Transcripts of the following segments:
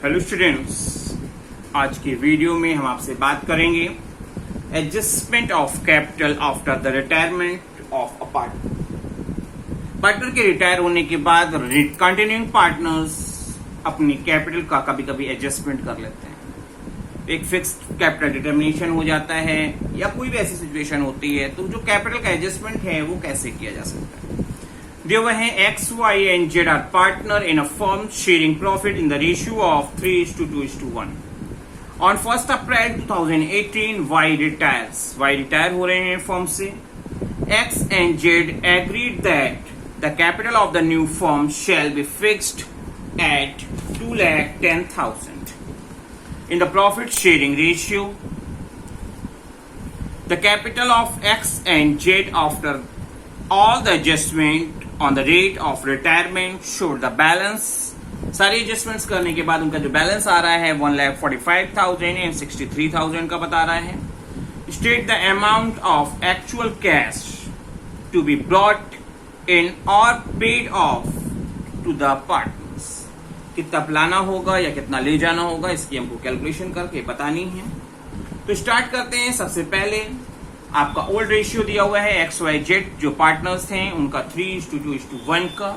Hello students, आज की video में हम आपसे बात करेंगे adjustment of capital after the retirement of a partner. Partner के रिटायर होने के बाद कंटिन्यूइंग पार्टनर्स अपनी कैपिटल का कभी कभी एडजस्टमेंट कर लेते हैं। एक फिक्स्ड कैपिटल डिटर्मिनेशन हो जाता है या कोई भी ऐसी सिचुएशन होती है, तो जो कैपिटल का एडजस्टमेंट है वो कैसे किया जा सकता है। दिए हुए हैं X, Y and Z are partner in a firm sharing profit in the ratio of 3:2:1. On 1st April 2018, Y retires. Y retire हो रहे हैं फर्म से। X and Z agreed that the capital of the new firm shall be fixed at 2,10,000. In the profit sharing ratio, the capital of X and Z after all the adjustment on the rate of retirement showed the balance। सारी adjustments करने के बाद उनका जो balance आ रहा है 1,45,000 and 63,000 का बता रहा है। State the amount of actual cash to be brought in और paid off to the partners. कितना लाना होगा या कितना ले जाना होगा, इसकी हमको कैलकुलेशन करके बतानी है। तो स्टार्ट करते हैं। सबसे पहले आपका ओल्ड रेशियो दिया हुआ है XYZ जो पार्टनर्स थे उनका 3:2:1 का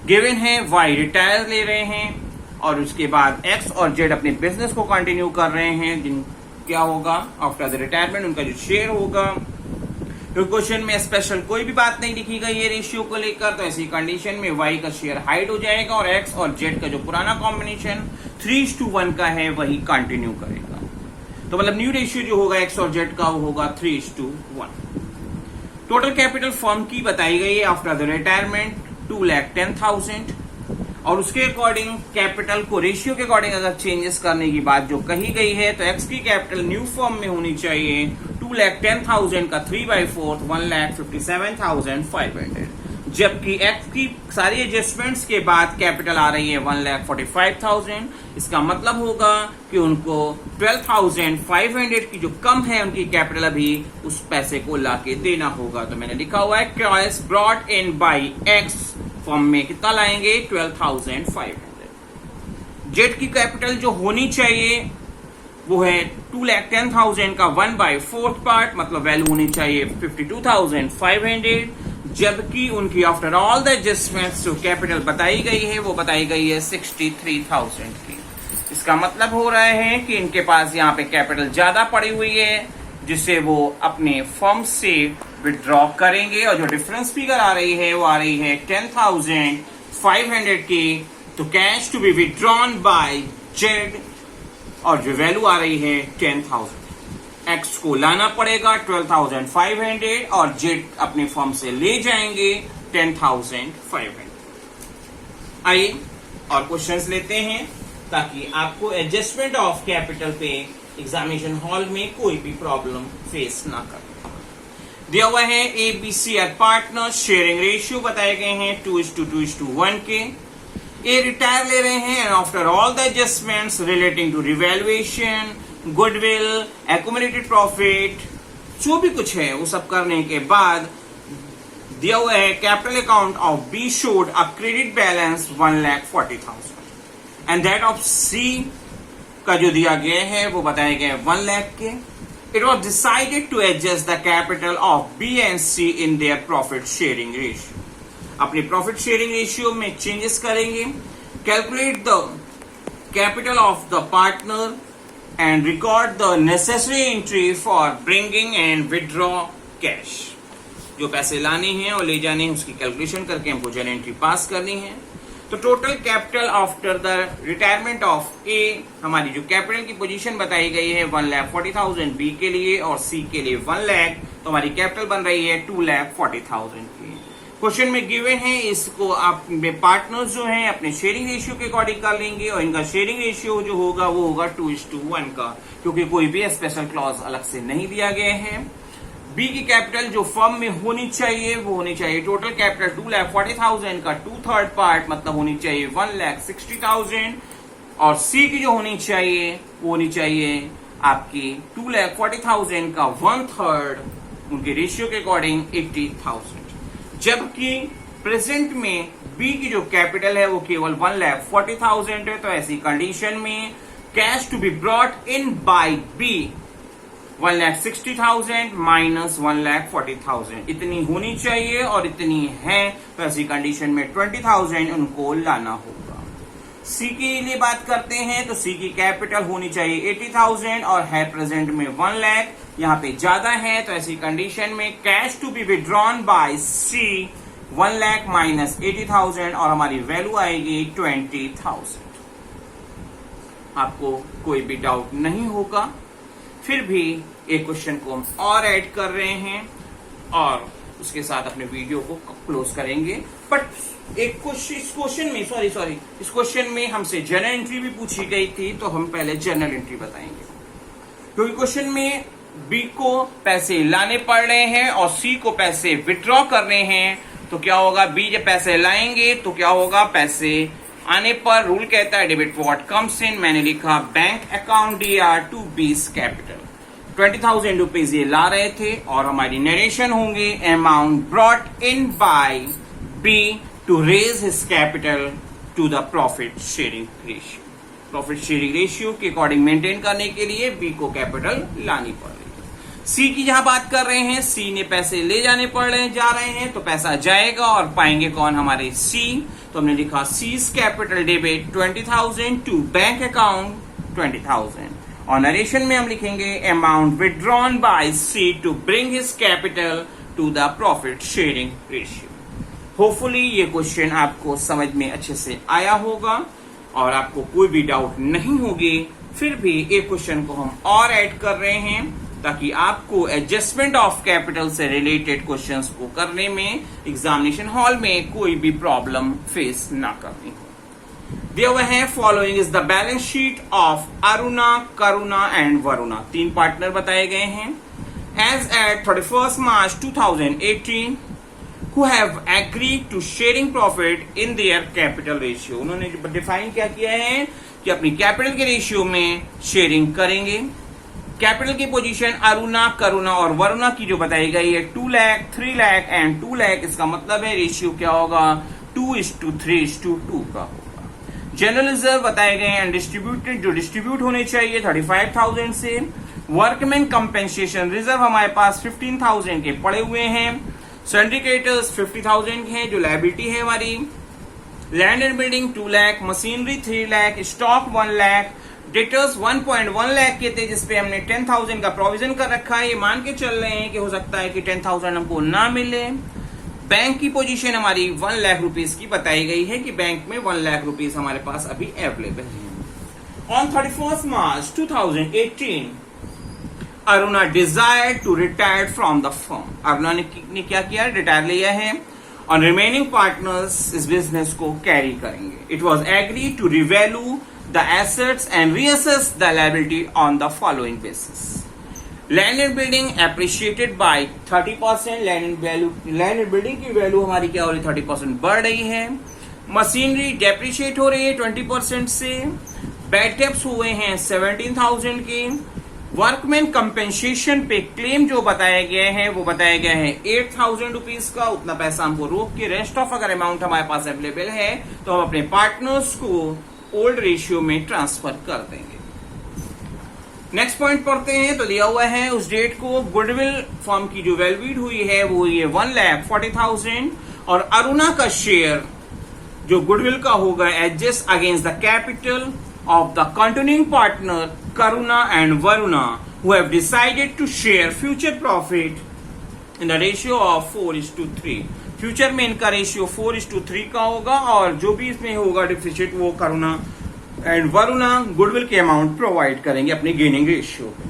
गिवन है। Y रिटायर ले रहे हैं और उसके बाद X और Z अपने बिजनेस को कंटिन्यू कर रहे हैं। जिन क्या होगा आफ्टर द रिटायरमेंट उनका जो शेयर होगा। तो क्वेश्चन में स्पेशल कोई भी बात नहीं लिखी गई है रेशियो को लेकर, तो ऐसी कंडीशन में Y का शेयर हाइड हो जाएगा और X और Z का जो पुराना कॉम्बिनेशन 3:1 का है वही कंटिन्यू करेगा। तो मतलब न्यू रेशियो जो होगा X और Z का वो होगा 3:1। टोटल कैपिटल फर्म की बताई गई है आफ्टर द रिटायरमेंट 2,10,000 और उसके अकॉर्डिंग कैपिटल को रेशियो के अकॉर्डिंग अगर चेंजेस करने की बात जो कही गई है तो X की कैपिटल न्यू फर्म में होनी चाहिए 2,10,000 का 3/4 1,57,500, जबकि X की सारी एडजस्टमेंट्स के बाद कैपिटल आ रही है 1,45,000। इसका मतलब होगा कि उनको 12,500 की जो कम है उनकी कैपिटल अभी उस पैसे को लाके देना होगा। तो मैंने लिखा हुआ है cash brought in bye X form में कितना लाएंगे 12,500। जेड की कैपिटल जो होनी चाहिए वो है 2,10,000 का 1/4 पार्ट, मतलब वैल्यू होनी चाहिए 52,500, जबकि उनकी आफ्टर ऑल द एडजस्टमेंट्स जो कैपिटल बताई गई है वो बताई गई है 63,000 की। इसका मतलब हो रहा है कि इनके पास यहाँ पे कैपिटल ज्यादा पड़ी हुई है जिसे वो अपने फर्म से विड्रॉ करेंगे और जो डिफरेंस फिगर आ रही है वो आ रही है 10,500 की। तो cash to be withdrawn by Z और जो वैल्यू आ रही है 10,000। X को लाना पड़ेगा 12,500 और जेड अपने फर्म से ले जाएंगे 10,500। आइए और क्वेश्चंस लेते हैं ताकि आपको एडजस्टमेंट ऑफ कैपिटल पे एग्जामिनेशन हॉल में कोई भी प्रॉब्लम फेस ना कर। दिया हुआ है ABC are partner, sharing ratio बताए गए हैं 2:2:1 के। ए रिटायर ले रहे हैं and after all the adjustments relating to revaluation, goodwill, accumulated profit, जो भी कुछ है वो सब करने के बाद दिया हुआ है capital account of B showed a credit balance 1,40,000 and that of C का जो दिया गया है वो बताया गया है 1 लाख के। It was decided to adjust the capital of B and C in their profit sharing ratio. अपनी प्रॉफिट शेयरिंग रेशियो में चेंजेस करेंगे। Calculate the capital of the partner and record the necessary entry for bringing and withdraw cash। जो पैसे लाने हैं और ले जाने हैं उसकी कैलकुलेशन करके हमको जर्नल एंट्री पास करनी है। तो total capital after the retirement of A, हमारी जो कैपिटल की पोजीशन बताई गई है 1,40,000 बी के लिए और सी के लिए 1 लाख, तो हमारी कैपिटल बन रही है 2,40,000 की। क्वेश्चन में गिवन है, इसको आप पार्टनर्स जो हैं अपने शेयरिंग रेशियो के अकॉर्डिंग कर लेंगे और इनका शेयरिंग रेशियो जो होगा वो होगा 2:1 का, क्योंकि कोई भी स्पेशल क्लॉज अलग से नहीं दिया गया है। बी की कैपिटल जो फर्म में होनी चाहिए वो होनी चाहिए टोटल कैपिटल 2,40,000 का 2/3 पार्ट, मतलब होनी चाहिए 1,60,000 और सी की जो होनी चाहिए वो होनी चाहिए आपकी 2,40,000 का 1/3, उनके रेशियो के अकॉर्डिंग 80,000। जबकि प्रेजेंट में बी की जो कैपिटल है वो केवल 1,40,000 है, तो ऐसी कंडीशन में cash to be brought in by B 1,60,000 minus 1,40,000 इतनी होनी चाहिए और इतनी है, तो ऐसी कंडीशन में 20,000 उनको लाना होगा। सी के लिए बात करते हैं तो सी की कैपिटल होनी चाहिए 80,000 और है प्रेजेंट में 1 लाख, यहाँ पे ज्यादा है, तो ऐसी कंडीशन में cash to be withdrawn by C 1 lakh minus 80,000 और हमारी वैल्यू आएगी 20,000। आपको कोई भी डाउट नहीं होगा। फिर भी एक क्वेश्चन को हम और ऐड कर रहे हैं और उसके साथ अपने वीडियो को क्लोज करेंगे। बट एक इस क्वेश्चन में हमसे जर्नल एंट्री भी पूछी गई थी, तो हम पहले जर्नल एंट्री बताएंगे, क्योंकि क्वेश्चन में बी को पैसे लाने पड़ रहे हैं और सी को पैसे विड्रॉ कर रहे हैं। तो क्या होगा, बी जब पैसे लाएंगे तो क्या होगा, पैसे आने पर रूल कहता है डेबिट व्हाट कम्स इन, मैंने लिखा bank account DR to B's capital. 20,000 rupees ये ला रहे थे और हमारी नरेशन होंगे amount brought in by B to raise his capital to the profit sharing ratio. Profit sharing ratio के अकॉर्डिंग मेंटेन करने के लिए बी को कैपिटल लानी पड़ रही है। सी की जहां बात कर रहे हैं, सी ने पैसे ले जाने पड़ रहे जा रहे हैं, तो पैसा जाएगा और पाएंगे कौन, हमारे सी। तो हमने लिखा C's capital debit 20,000 to bank account 20,000 और नरेशन में हम लिखेंगे amount withdrawn by C to bring his capital to the profit sharing ratio. Hopefully ये क्वेश्चन आपको समझ में अच्छे से आया होगा और आपको कोई भी डाउट नहीं होगी। फिर भी एक क्वेश्चन को हम और ऐड कर रहे हैं ताकि आपको एडजस्टमेंट ऑफ कैपिटल से रिलेटेड क्वेश्चंस को करने में एग्जामिनेशन हॉल में कोई भी प्रॉब्लम फेस ना करनी हो। दिया हुआ है following is the balance sheet of Aruna, Karuna and Varuna. 3 partner बताए गए हैं। As at 31 March 2018 who have agreed to sharing profit in their capital ratio। उन्होंने डिफाइन क्या किया है कि अपनी कैपिटल के रेशियो में शेयरिंग करेंगे। कैपिटल की पोजीशन अरुणा, करुणा और वरुणा की जो बताई गई है 2 लाख, 3 लाख एंड 2 लाख। इसका मतलब है रेशियो क्या होगा, 2:3:2 का होगा। जनरल रिजर्व बताए गए हैं अनडिस्ट्रीब्यूटेड, जो डिस्ट्रीब्यूट होने चाहिए 35,000 से। वर्कमैन कंपेंसेशन रिजर्व हमारे पास 15,000 के पड़े हुए हैं। सिंडिकेटर्स 50,000 हैं जो लायबिलिटी है हमारी। Land and building 2 lakh, machinery 3 lakh, stock 1 lakh, debtors 1.1 lakh के थे जिसपे हमने 10,000 का प्रोविजन कर रखा है। ये मान के चल रहे हैं कि हो सकता है कि 10,000 हमको ना मिले। बैंक की पोजीशन हमारी 1 लाख रुपीस की बताई गई है कि बैंक में 1 लाख रुपीस हमारे पास अभी अवेलेबल है। On 31 March 2018 Aruna desire to retire from the firm. Aruna ने क्या किया, रिटायर लिया है और रिमेनिंग पार्टनर्स इस बिजनेस को कैरी करेंगे। It was agree to revalue the assets and reassess the liability on the following basis. Land and building appreciated by 30%। Land and building की वैल्यू हमारी क्या हो रही है, 30% बढ़ रही है। मशीनरी डेप्रिशिएट हो रही है 20% से। बैड डेब्ट्स हुए हैं 17,000 के। वर्कमैन कंपेंसेशन पे क्लेम जो बताया गया है वो बताया गया है 8,000 रुपीज का। उतना पैसा हमको रोक के रेस्ट ऑफ अगर अमाउंट हमारे पास अवेलेबल है तो हम अपने पार्टनर्स को ओल्ड रेशियो में ट्रांसफर कर देंगे। नेक्स्ट पॉइंट पढ़ते हैं तो दिया हुआ है उस डेट को गुडविल फर्म की जो वैल्यूड हुई है वो ये 1,40,000 और अरुणा का शेयर जो गुडविल का होगा adjust against the capital of the continuing partner Karuna and Varuna who have decided to share future profit in the ratio of 4:3। Future में इनका रेशियो 4:3 का होगा और जो भी इसमें होगा डिफिसिट वो करुणा एंड वरुणा गुडविल के अमाउंट प्रोवाइड करेंगे अपने गेनिंग रेशियो पे।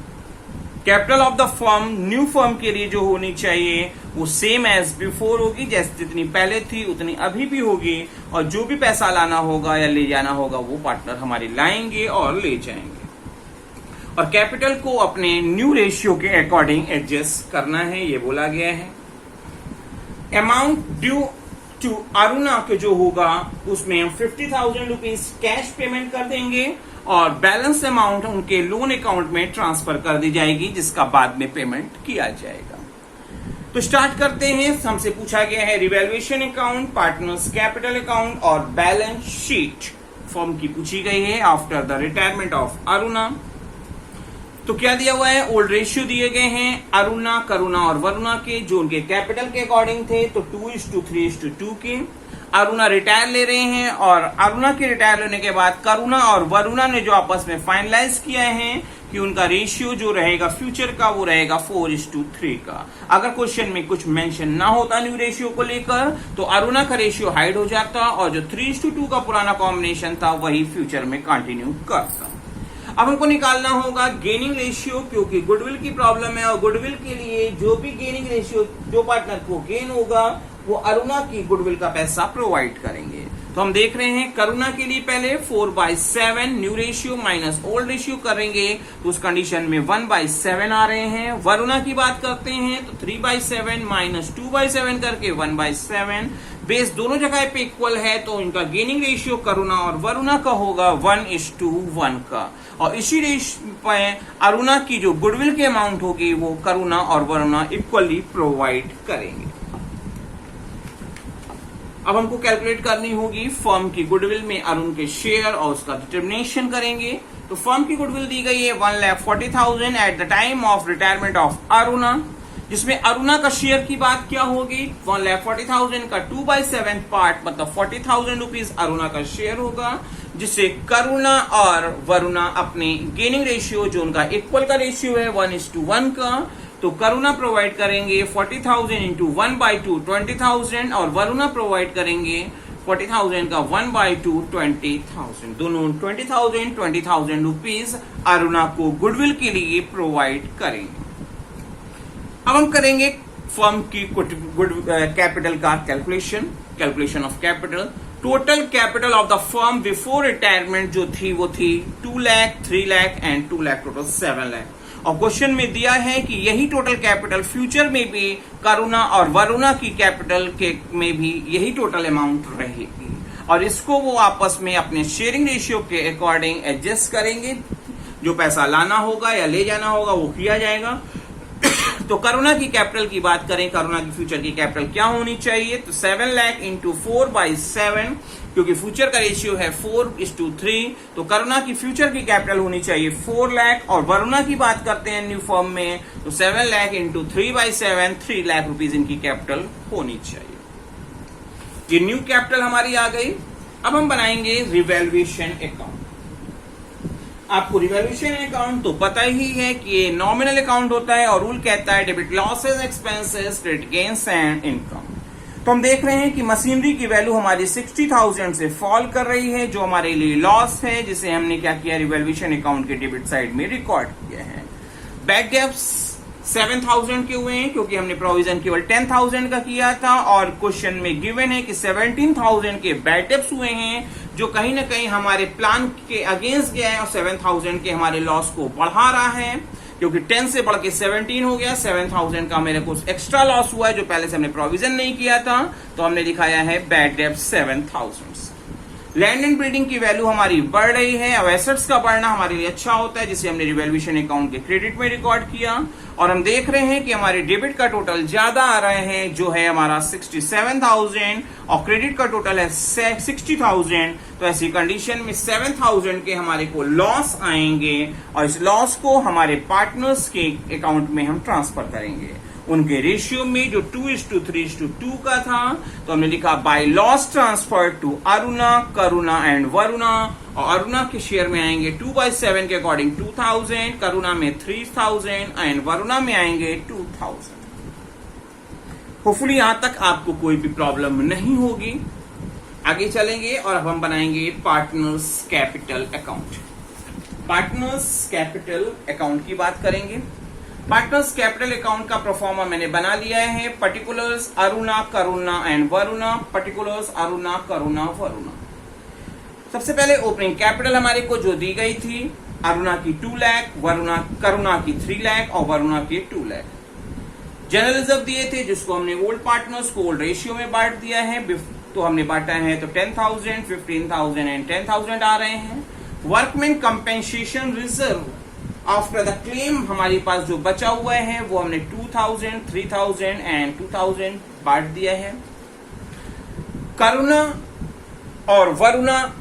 Capital of the firm new firm के लिए जो होनी चाहिए वो सेम एज बिफोर होगी, जैसे जितनी पहले थी उतनी अभी भी होगी और जो भी पैसा लाना होगा या ले जाना होगा वो पार्टनर हमारे लाएंगे और ले जाएंगे। और कैपिटल को अपने न्यू रेशियो के अकॉर्डिंग एडजस्ट करना है, ये बोला गया है। अमाउंट ड्यू टू अरुणा के जो होगा उसमें हम 50,000 रुपीज कैश पेमेंट कर देंगे और बैलेंस अमाउंट उनके लोन अकाउंट में ट्रांसफर कर दी जाएगी जिसका बाद में पेमेंट किया जाएगा। तो स्टार्ट करते हैं। हमसे पूछा गया है revaluation account, partners capital account और बैलेंस शीट फर्म की पूछी गई है after the retirement of Aruna. तो क्या दिया हुआ है, ओल्ड रेशियो दिए गए हैं अरुणा, करुणा और वरुणा के, जो उनके कैपिटल के अकॉर्डिंग थे, तो 2:3:2 के। अरुणा रिटायर ले रहे हैं और अरुणा के रिटायर लेने के बाद करुणा और वरुणा ने जो आपस में फाइनलाइज किया है कि उनका रेशियो जो रहेगा फ्यूचर का वो रहेगा 4:3 का। अगर क्वेश्चन में कुछ मेंशन ना होता न्यू रेशियो को लेकर तो अरुणा का रेशियो हाइड हो जाता और जो 3:2 का पुराना कॉम्बिनेशन था वही फ्यूचर में कंटिन्यू करता। अब हमको निकालना होगा गेनिंग रेशियो, क्योंकि गुडविल की प्रॉब्लम है और गुडविल के लिए जो भी गेनिंग रेशियो जो पार्टनर को गेन होगा वो अरुणा की गुडविल का पैसा प्रोवाइड करेंगे। तो हम देख रहे हैं करुणा के लिए पहले 4/7 new ratio minus old ratio करेंगे तो उस कंडीशन में 1/7 आ रहे हैं। वरुणा की बात करते हैं तो 3/7 माइनस 2/7 करके 1/7। बेस दोनों जगह पे इक्वल है तो इनका गेनिंग रेशियो करुणा और वरुणा का होगा 1:1 का। और इसी रेशियो पे अरुणा की जो गुडविल की अमाउंट होगी वो करुणा और वरुणा इक्वली प्रोवाइड करेंगे। अब हमको कैलकुलेट करनी होगी फर्म की गुडविल में अरुण के शेयर और उसका डिटर्मिनेशन करेंगे। तो फर्म की गुडविल दी गई है 1,40,000 at the time of retirement of Aruna, जिसमें अरुणा का शेयर की बात क्या होगी, 1,40,000 का 2/7 पार्ट मतलब 40,000 रुपीज अरुणा का शेयर होगा, जिससे करुणा और वरुणा अपने गेनिंग रेशियो जो उनका इक्वल का रेशियो है 1:1 का, तो करुणा प्रोवाइड करेंगे 40,000 इंटू 1/2 20,000 और वरुणा प्रोवाइड करेंगे 40,000 का 1/2 20,000। दोनों 20,000 रुपीज अरुणा को गुडविल के लिए प्रोवाइड करेंगे। अब हम करेंगे फर्म की कैपिटल का calculation of capital. Total capital of the firm before retirement जो थी वो थी 2 लाख, 3 लाख एंड 2 लाख, टोटल 7 लाख। और क्वेश्चन में दिया है कि यही टोटल कैपिटल फ्यूचर में भी करुणा और वरुणा की कैपिटल के में भी यही टोटल अमाउंट रहेगी और इसको वो आपस में अपने शेयरिंग रेशियो के अकॉर्डिंग एडजस्ट करेंगे। जो पैसा लाना होगा या ले जाना होगा वो किया जाएगा। तो करुणा की कैपिटल की बात करें, करुणा की फ्यूचर की कैपिटल क्या होनी चाहिए, तो 7 लाख इंटू 4/7, क्योंकि फ्यूचर का रेशियो है 4:3, तो करुणा की फ्यूचर की कैपिटल होनी चाहिए 4 लाख। और वरुणा की बात करते हैं न्यू फर्म में तो 7 लाख इंटू 3/7 3 लाख रुपीज इनकी कैपिटल होनी चाहिए। ये न्यू कैपिटल हमारी आ गई। अब हम बनाएंगे रिवैल्यूएशन अकाउंट। आपको रिवैल्यूएशन अकाउंट तो पता ही है कि ये नॉमिनल अकाउंट होता है और रूल कहता है debit losses, expenses, credit gains and income. तो हम देख रहे हैं कि मशीनरी की वैल्यू हमारी 60,000 से फॉल कर रही है, जो हमारे लिए लॉस है, जिसे हमने क्या किया, रिवैल्यूएशन अकाउंट के डेबिट साइड में रिकॉर्ड किया है। बैड डेब्ट्स 7,000 के हुए हैं क्योंकि हमने प्रोविजन केवल 10,000 का किया था और क्वेश्चन में गिवन है कि 17,000 के बैड डेब्ट्स हुए हैं, जो कहीं ना कहीं हमारे प्लान के अगेंस्ट गया है और 7,000 के हमारे लॉस को बढ़ा रहा है, क्योंकि 10 से बढ़ के 17 हो गया। 7,000 का मेरे को एक्स्ट्रा लॉस हुआ है जो पहले से हमने प्रोविजन नहीं किया था, तो हमने दिखाया है बैड डेब्ट 7,000। लैंड एंड बिल्डिंग की वैल्यू हमारी बढ़ रही है। अब एसेट्स का बढ़ना हमारे लिए अच्छा होता है, जिसे हमने रिवैल्यूएशन अकाउंट के क्रेडिट में रिकॉर्ड किया। और हम देख रहे हैं कि हमारे डेबिट का टोटल ज्यादा आ रहे हैं, जो है हमारा 67,000 और क्रेडिट का टोटल है 60,000। तो ऐसी कंडीशन में 7,000 के हमारे को लॉस आएंगे और इस लॉस को हमारे पार्टनर्स के अकाउंट में हम ट्रांसफर करेंगे। उनके रेशियो में जो 2:3:2 का था, तो हमने लिखा by loss transfer to Aruna, Karuna and Varuna. और अरुणा के शेयर में आएंगे 2/7 के अकॉर्डिंग 2,000, करुणा में 3,000 एंड वरुणा में आएंगे 2,000। होपफुली यहां तक आपको कोई भी प्रॉब्लम नहीं होगी। आगे चलेंगे और अब हम बनाएंगे partners capital account. Partners capital account की बात करेंगे। पार्टनर्स कैपिटल अकाउंट का प्रोफॉर्मा मैंने बना लिया है। Particulars Aruna, Karuna and Varuna, particulars Aruna, Karuna, Varuna. सबसे पहले ओपनिंग कैपिटल हमारे को जो दी गई थी, अरुणा की 2 लाख, करुणा की 3 लाख और वरुणा की 2 लाख। जनरल रिजर्व दिए थे जिसको हमने ओल्ड पार्टनर्स को ओल्ड रेशियो में बांट दिया है, तो हमने बांटा है तो 10,000, 15,000 एंड 10,000 आ रहे हैं। Workman compensation reserve after the claim हमारे पास जो बचा हुआ है वो हमने 2000, 3000 एंड 2000 बांट दिया है। करुणा और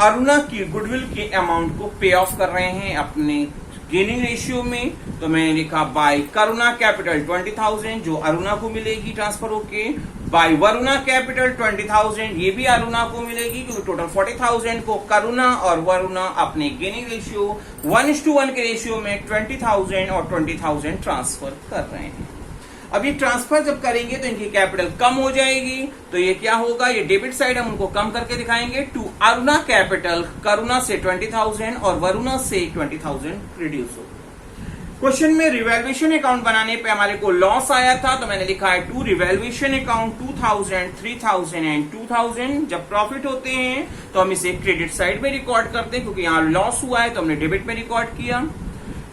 अरुणा की गुडविल के अमाउंट को पे ऑफ कर रहे हैं अपने गेनिंग रेशियो में, तो मैंने लिखा बाय करुणा कैपिटल 20,000 जो अरुणा को मिलेगी ट्रांसफर होके, बाय वरुणा कैपिटल 20,000 ये भी अरुणा को मिलेगी क्योंकि टोटल 40,000 को करुणा और वरुणा अपने गेनिंग रेशियो 1:1 के रेशियो में 20,000 और 20,000 ट्रांसफर कर रहे हैं। अब ये ट्रांसफर जब करेंगे तो इनकी कैपिटल कम हो जाएगी, तो ये क्या होगा, ये डेबिट साइड हम उनको कम करके दिखाएंगे। टू अरुणा कैपिटल करुणा से 20,000 और वरुणा से 20,000 रिड्यूस हो। क्वेश्चन में रिवैल्यूएशन अकाउंट बनाने पे हमारे को लॉस आया था, तो मैंने लिखा है टू रिवैल्यूएशन अकाउंट 2,000, 3,000 एंड 2,000। जब प्रॉफिट होते हैं तो हम इसे क्रेडिट साइड में रिकॉर्ड करते हैं, क्योंकि यहाँ लॉस हुआ है तो हमने डेबिट में रिकॉर्ड किया।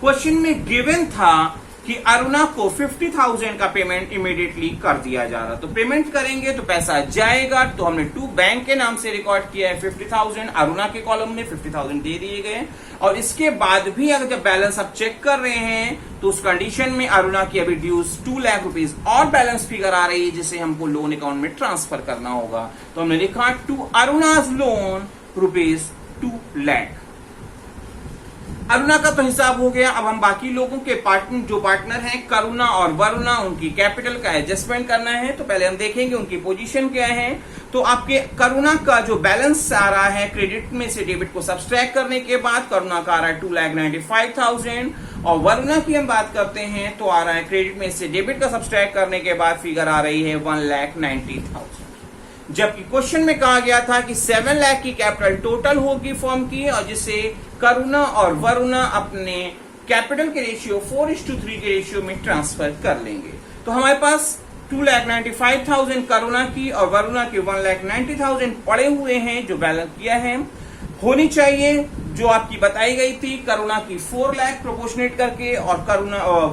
क्वेश्चन में गिवन था कि अरुणा को 50,000 का पेमेंट इमीडिएटली कर दिया जा रहा, तो पेमेंट करेंगे तो पैसा जाएगा, तो हमने टू बैंक के नाम से रिकॉर्ड किया है 50,000, अरुणा के कॉलम में 50,000 दे दिए गए। और इसके बाद भी अगर जब बैलेंस आप चेक कर रहे हैं तो उस कंडीशन में अरुणा की अभी ड्यूज 2 लाख रुपीज और बैलेंस फिगर आ रही है जिसे हमको लोन अकाउंट में ट्रांसफर करना होगा, तो हमने लिखा to Aruna's loan rupees 2 lakh. Aruna का तो हिसाब हो गया। अब हम बाकी लोगों के पार्टनर हैं करुणा और वरुणा, उनकी कैपिटल का एडजस्टमेंट करना है, तो पहले हम देखेंगे उनकी पोजीशन क्या है। तो आपके करुणा का जो बैलेंस आ रहा है क्रेडिट में से डेबिट को सब्सट्रैक्ट करने के बाद करुणा का आ रहा है 2,95,000 और वरुणा की हम बात करते हैं तो आ रहा है क्रेडिट में से डेबिट का सब्सट्रैक्ट करने के बाद फिगर आ रही है 1,90,000। जबकि क्वेश्चन में कहा गया था कि 7 लाख की कैपिटल टोटल होगी फर्म की और जिसे करुणा और वरुणा अपने कैपिटल के रेशियो 4:3 के रेशियो में ट्रांसफर कर लेंगे। तो हमारे पास 2,95,000 करुणा की और वरुणा की 1,90,000 पड़े हुए हैं जो बैलेंस किया है। होनी चाहिए जो आपकी बताई गई थी, करुणा की 4 लाख प्रोपोर्शनेट करके और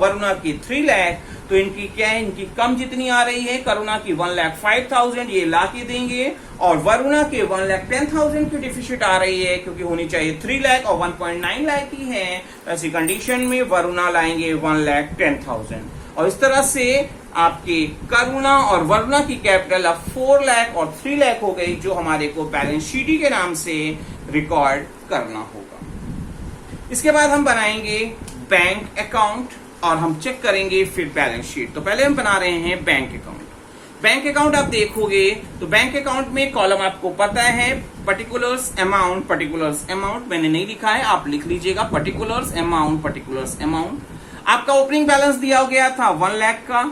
वरुणा की 3 लाख, तो इनकी क्या है, इनकी कम जितनी आ रही है, करुणा की 1,05,000 ये ला के देंगे और वरुणा के 1,10,000 की डिफिसिट आ रही है क्योंकि होनी चाहिए 3 लाख और 1.9 लाख की है। ऐसी कंडीशन में वरुणा लाएंगे 1,10,000 और इस तरह से आपके करुणा और वरुणा की कैपिटल अब 4 लाख और 3 लाख हो गई जो हमारे को बैलेंस शीट के नाम से रिकॉर्ड करना होगा। इसके बाद हम बनाएंगे बैंक अकाउंट और हम चेक करेंगे फिर बैलेंस शीट। तो पहले हम बना रहे हैं बैंक अकाउंट। बैंक अकाउंट आप देखोगे तो बैंक अकाउंट में कॉलम आपको पता है पर्टिकुलर्स अमाउंट मैंने नहीं लिखा है, आप लिख लीजिएगा पर्टिकुलर्स अमाउंट। आपका ओपनिंग बैलेंस दिया गया था 1 लाख का,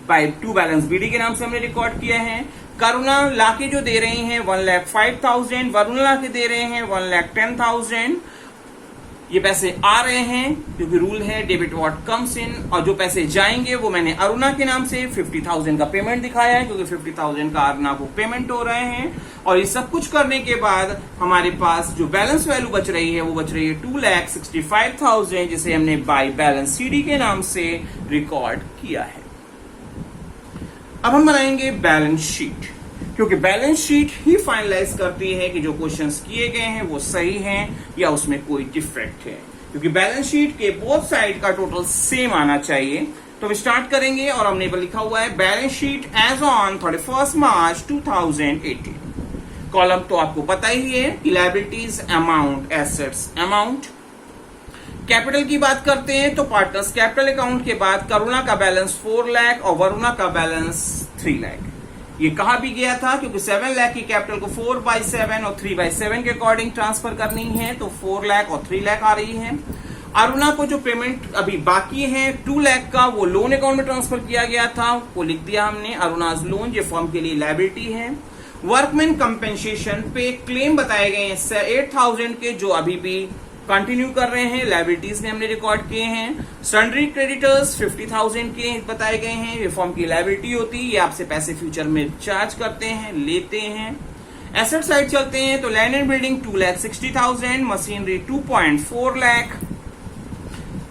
बाय टू बैलेंस बीडी के नाम से हमने रिकॉर्ड किया है। करुणा लाके जो दे रही हैं 1,05,000, वरुणा लाके दे रहे हैं 1,10,000। ये पैसे आ रहे हैं क्योंकि रूल है डेबिट व्हाट कम्स इन, और जो पैसे जाएंगे वो मैंने अरुणा के नाम से 50,000 का पेमेंट दिखाया है क्योंकि 50,000 का अरुणा को पेमेंट हो रहे हैं। और ये सब कुछ करने के बाद हमारे पास जो बैलेंस वैल्यू बच रही है वो बच रही है 2,65,000 जिसे हमने बाय बैलेंस सीडी के नाम से रिकॉर्ड किया है। अब हम बनाएंगे बैलेंस शीट, क्योंकि बैलेंस शीट ही फाइनलाइज करती है कि जो क्वेश्चंस किए गए हैं वो सही हैं या उसमें कोई डिफेक्ट है, क्योंकि बैलेंस शीट के बोथ साइड का टोटल सेम आना चाहिए। तो हम स्टार्ट करेंगे और हमने लिखा हुआ है balance sheet as on 31 March 2018। Column तो आपको पता ही है कि liabilities amount, assets amount. Capital की बात करते हैं तो पार्टनर्स कैपिटल अकाउंट के बाद करुणा का बैलेंस 4 लाख और वरुणा का बैलेंस 3 लाख। ये कहा भी गया था क्योंकि 7 लाख की कैपिटल को 4/7 और 3/7 के अकॉर्डिंग ट्रांसफर करनी है, तो 4 लाख और 3 लाख आ रही है। अरुणा को जो पेमेंट अभी बाकी है 2 लाख का, वो लोन अकाउंट में ट्रांसफर किया गया था, वो लिख दिया हमने अरुणाज लोन, ये फर्म के लिए लायबिलिटी है। वर्कमैन कंपेंसेशन पे क्लेम बताए गए हैं 8,000 के जो अभी भी कंटिन्यू कर रहे हैं, लायबिलिटीज में हमने रिकॉर्ड किए हैं। सन्ड्री क्रेडिटर्स 50,000 के बताए गए हैं, ये फर्म की लायबिलिटी होती है, ये आपसे पैसे फ्यूचर में चार्ज करते हैं, लेते हैं। एसेट साइड चलते हैं तो land and building 2,60,000, machinery 2.4 lakh,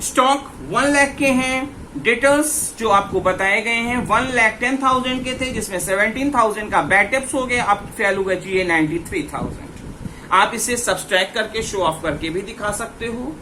stock 1 lakh के हैं। डेटर्स जो आपको बताए गए हैं 1,10,000 के थे जिसमें 17,000 का बैड डेब्ट्स हो गए, अब वैल्यू बची है 93,000। आप इसे सब्सट्रैक्ट करके शो ऑफ करके भी दिखा सकते हो।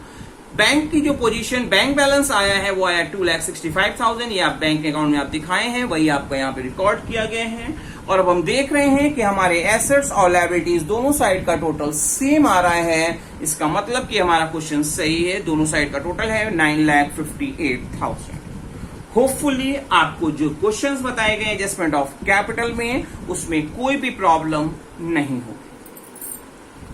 बैंक की जो पोजीशन, बैंक बैलेंस आया है वो आया 2,65,000। ये आप बैंक अकाउंट में आप दिखाए हैं, वही आपको यहाँ पे रिकॉर्ड किया गया है। और अब हम देख रहे हैं कि हमारे एसेट्स और लायबिलिटीज दोनों साइड का टोटल सेम आ रहा है। इसका मतलब कि हमारा क्वेश्चन सही है, दोनों साइड का टोटल है 9,58,000। होपफुली आपको जो क्वेश्चंस बताए गए एडजस्टमेंट ऑफ कैपिटल में, उसमें कोई भी प्रॉब्लम नहीं होगी।